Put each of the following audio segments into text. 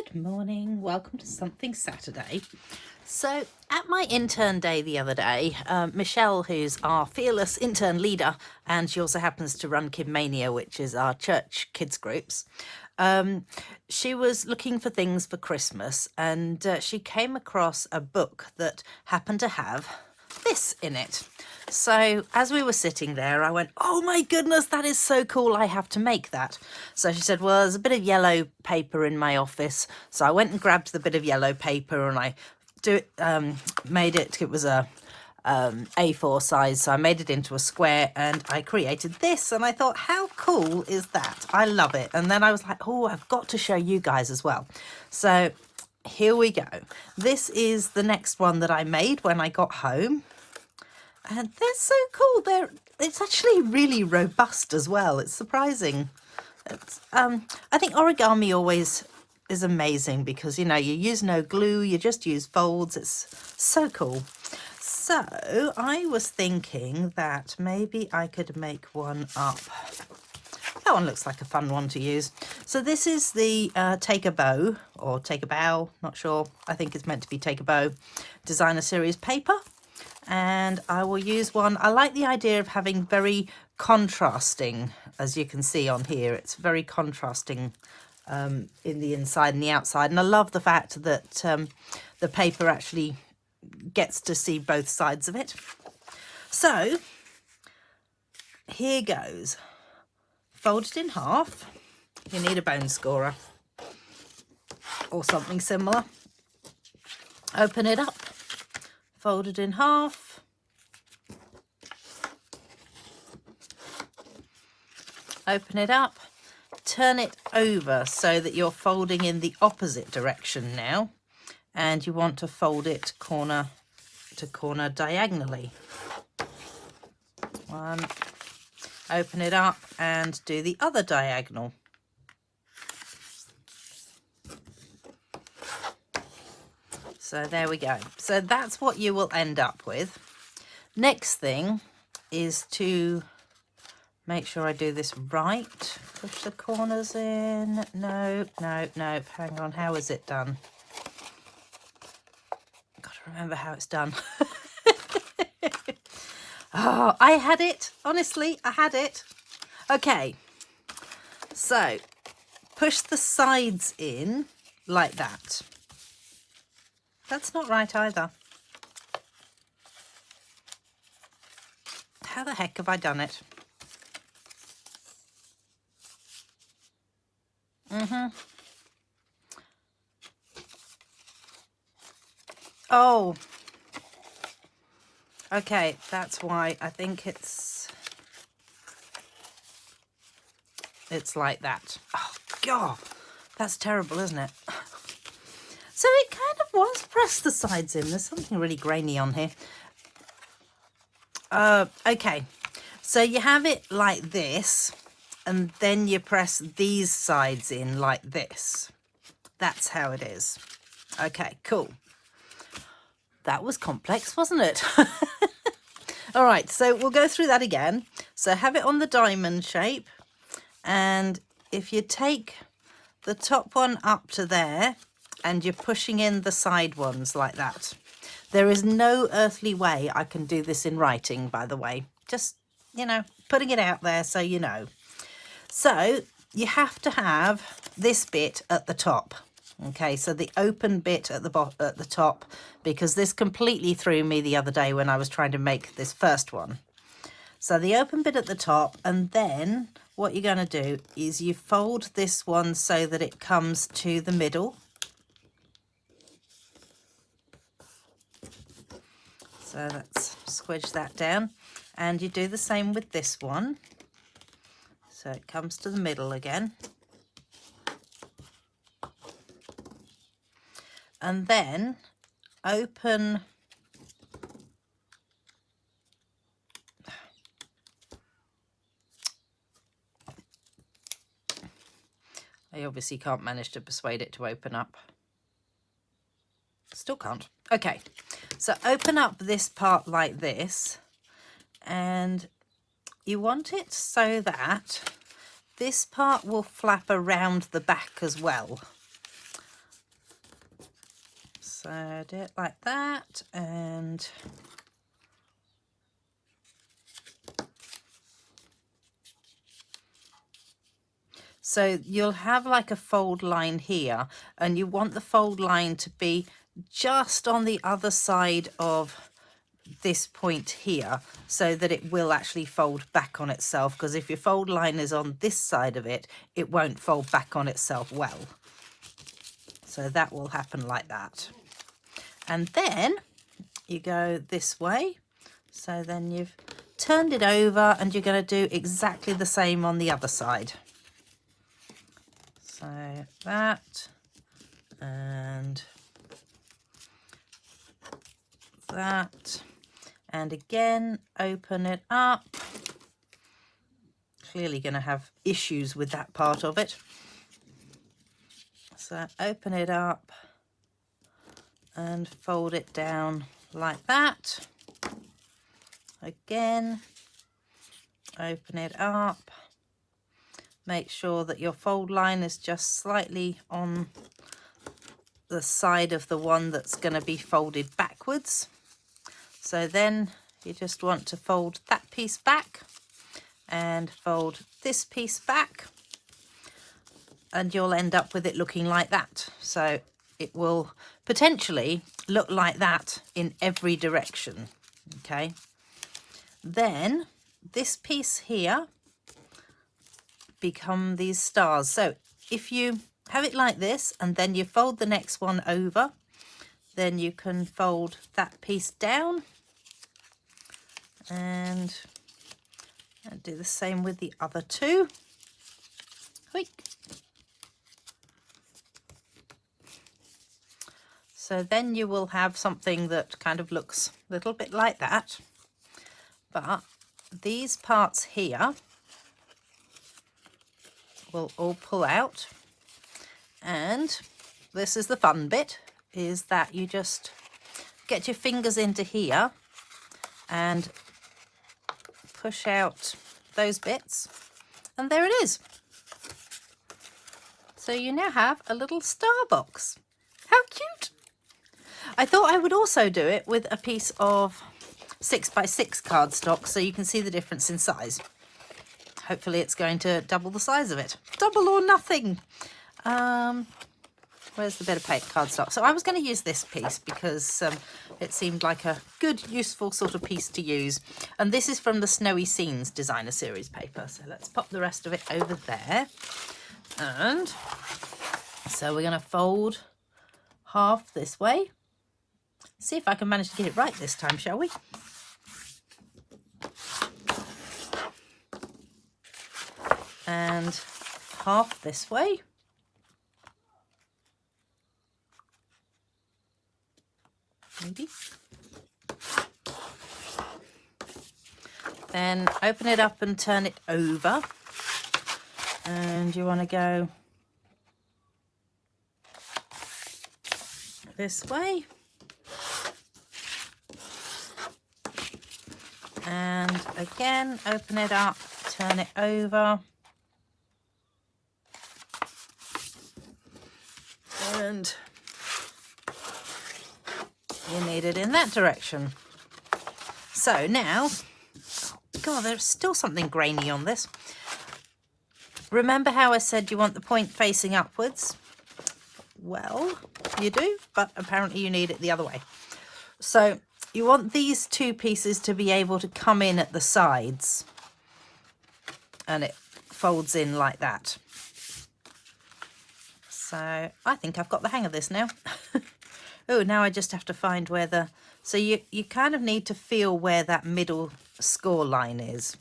Good morning, welcome to Something Saturday. So at my intern day the other day, Michelle, who's our fearless intern leader, and she also happens to run Kid Mania, which is our church kids groups, she was looking for things for Christmas, and she came across a book that happened to have this in it. So as we were sitting there, I went, oh my goodness, that is so cool. I have to make that. So she said, well, there's a bit of yellow paper in my office. So I went and grabbed the bit of yellow paper and I made it. It was a A4 size. So I made it into a square and I created this. And I thought, how cool is that? I love it. And then I was like, oh, I've got to show you guys as well. So here we go. This is the next one that I made when I got home. And they're so cool. It's actually really robust as well. It's surprising. I think origami always is amazing because, you know, you use no glue, you just use folds. It's so cool. So I was thinking that maybe I could make one up. That one looks like a fun one to use. So this is the Take a Bow or Take a Bow, not sure. I think it's meant to be Take a Bow designer series paper. And I will use one. I like the idea of having very contrasting, as you can see on here. It's very contrasting in the inside and the outside. And I love the fact that the paper actually gets to see both sides of it. So here goes. Fold it in half. You need a bone scorer or something similar. Open it up. Fold it in half. Open it up. Turn it over so that you're folding in the opposite direction now. And you want to fold it corner to corner diagonally. One. Open it up and do the other diagonal. So there we go. So that's what you will end up with. Next thing is to make sure I do this right. Push the corners in. No. Hang on. How is it done? Got to remember how it's done. Oh, I had it. Honestly, I had it. Okay. So push the sides in like that. That's not right either. How the heck have I done it? Oh. Okay, that's why I think it's like that. Oh, God. That's terrible, isn't it? So it kind of was press the sides in. There's something really grainy on here. Okay, so you have it like this, and then you press these sides in like this. That's how it is. Okay, cool. That was complex, wasn't it? All right, so we'll go through that again. So have it on the diamond shape, and if you take the top one up to there, and you're pushing in the side ones like that. There is no earthly way I can do this in writing, by the way. Just, you know, putting it out there so you know. So you have to have this bit at the top. Okay, so the open bit at the top, because this completely threw me the other day when I was trying to make this first one. So the open bit at the top, and then what you're going to do is you fold this one so that it comes to the middle. So let's squidge that down, and you do the same with this one. So it comes to the middle again. And then open I obviously can't manage to persuade it to open up. Still can't. Okay, so open up this part like this, and you want it so that this part will flap around the back as well. So do it like that, and so you'll have like a fold line here, and you want the fold line to be just on the other side of this point here, so that it will actually fold back on itself, because if your fold line is on this side of it, it won't fold back on itself well. So that will happen like that. And then you go this way, so then you've turned it over, and you're going to do exactly the same on the other side. So that, and that, and again open it up. Clearly going to have issues with that part of it. So open it up and fold it down like that. Again, open it up. Make sure that your fold line is just slightly on the side of the one that's going to be folded backwards. So then you just want to fold that piece back and fold this piece back, and you'll end up with it looking like that. So it will potentially look like that in every direction. Okay, then this piece here become these stars. So if you have it like this and then you fold the next one over, then you can fold that piece down and do the same with the other two. Quick. So then you will have something that kind of looks a little bit like that, but these parts here will all pull out, and this is the fun bit, is that you just get your fingers into here and push out those bits, and there it is. So you now have a little star box. How cute! I thought I would also do it with a piece of 6x6 cardstock so you can see the difference in size. Hopefully it's going to double the size of it. Double or nothing. Where's the bit of paper cardstock? So I was going to use this piece because it seemed like a good, useful sort of piece to use. And this is from the Snowy Scenes Designer Series paper. So let's pop the rest of it over there. And so we're going to fold half this way. See if I can manage to get it right this time, shall we? And half this way. Maybe. Then open it up and turn it over. And you want to go this way. And again, open it up, turn it over. And you need it in that direction. So now, God, there's still something grainy on this. Remember how I said you want the point facing upwards? Well, you do, but apparently you need it the other way. So you want these two pieces to be able to come in at the sides, and it folds in like that. So I think I've got the hang of this now. Oh, now I just have to find where the... So you kind of need to feel where that middle score line is.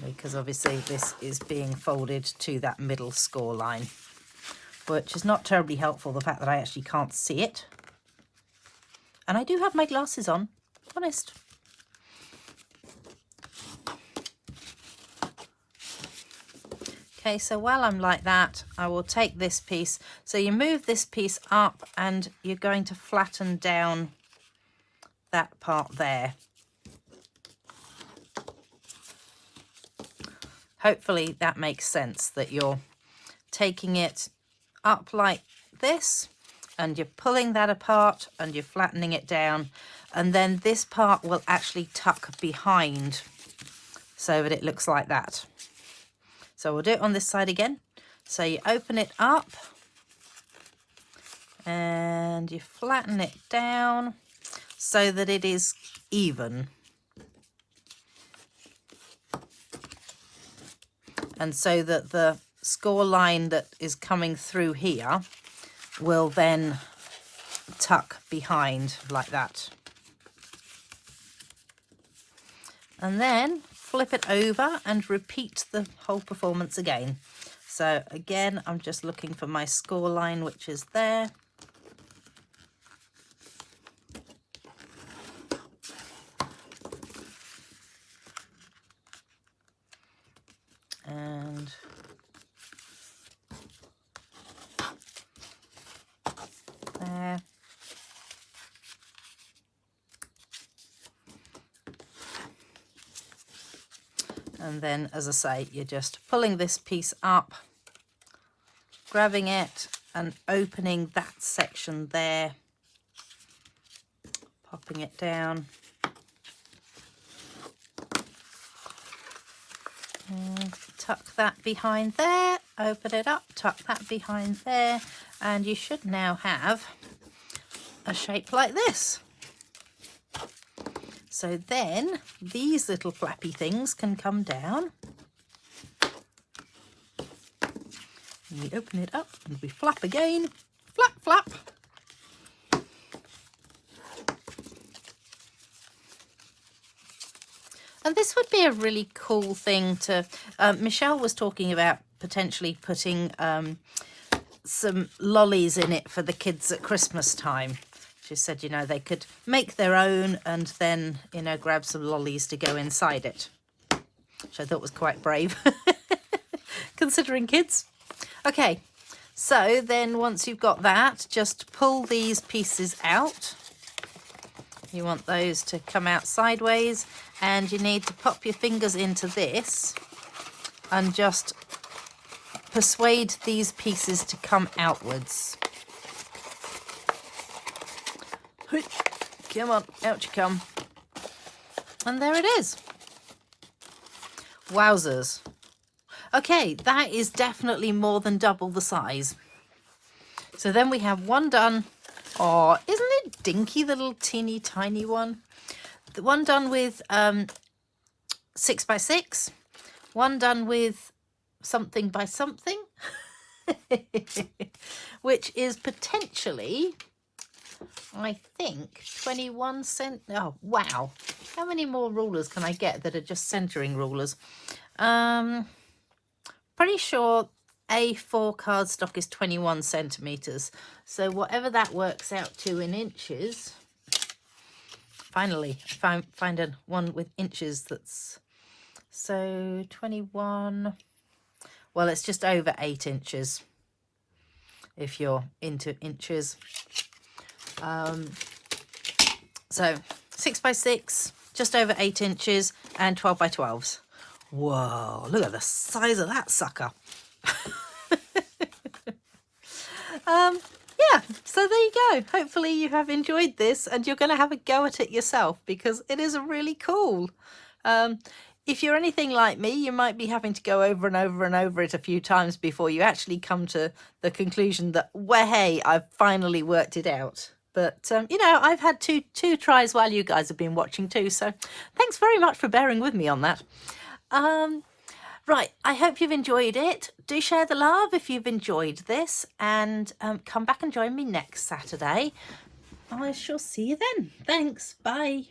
Because obviously this is being folded to that middle score line, which is not terribly helpful, the fact that I actually can't see it. And I do have my glasses on, honest. Okay, so while I'm like that, I will take this piece. So you move this piece up and you're going to flatten down that part there. Hopefully that makes sense, that you're taking it up like this, and you're pulling that apart and you're flattening it down, and then this part will actually tuck behind so that it looks like that. So we'll do it on this side again. So you open it up and you flatten it down so that it is even. And so that the score line that is coming through here will then tuck behind like that. And then flip it over and repeat the whole performance again. So again, I'm just looking for my score line, which is there. And there. And then, as I say, you're just pulling this piece up, grabbing it and opening that section there, popping it down. And tuck that behind there, open it up, tuck that behind there, and you should now have a shape like this. So then these little flappy things can come down. And we open it up and we flap again. Flap, flap. And this would be a really cool thing to... Michelle was talking about potentially putting some lollies in it for the kids at Christmas time. She said, you know, they could make their own and then, you know, grab some lollies to go inside it, which I thought was quite brave, considering kids. Okay, so then once you've got that, just pull these pieces out. You want those to come out sideways, and you need to pop your fingers into this and just persuade these pieces to come outwards. Come on, out you come. And there it is. Wowzers. Okay, that is definitely more than double the size. So then we have one done. Oh, isn't it dinky, the little teeny tiny one? The one done with 6 by 6. One done with something by something. Which is potentially... I think 21 cent. Oh, wow. How many more rulers can I get that are just centering rulers? Pretty sure A4 cardstock is 21 centimeters. So whatever that works out to in inches. Finally, I find one with inches that's... So 21. Well, it's just over 8 inches. If you're into inches. So 6 by 6, just over 8 inches, and 12 by 12s. Whoa, look at the size of that sucker. Yeah, so there you go. Hopefully you have enjoyed this and you're going to have a go at it yourself, because it is really cool. If you're anything like me, you might be having to go over and over and over it a few times before you actually come to the conclusion that, well, hey, I've finally worked it out. But, you know, I've had two tries while you guys have been watching too. So thanks very much for bearing with me on that. Right, I hope you've enjoyed it. Do share the love if you've enjoyed this. And come back and join me next Saturday. I shall see you then. Thanks. Bye.